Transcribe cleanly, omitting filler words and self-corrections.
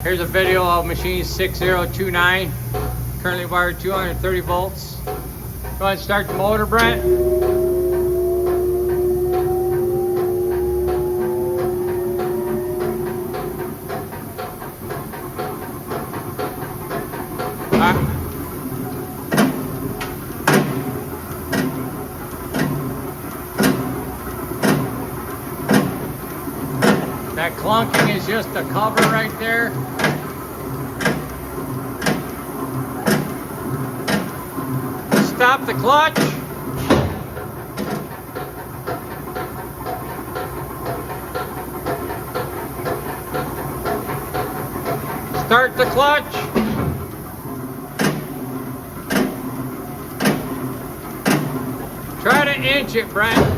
Here's a video of machine 6029, currently wired 230 volts. Go ahead and start the motor, Brent. That clunking is just a cover right there. Stop the clutch. Start the clutch. Try to inch it, Brent.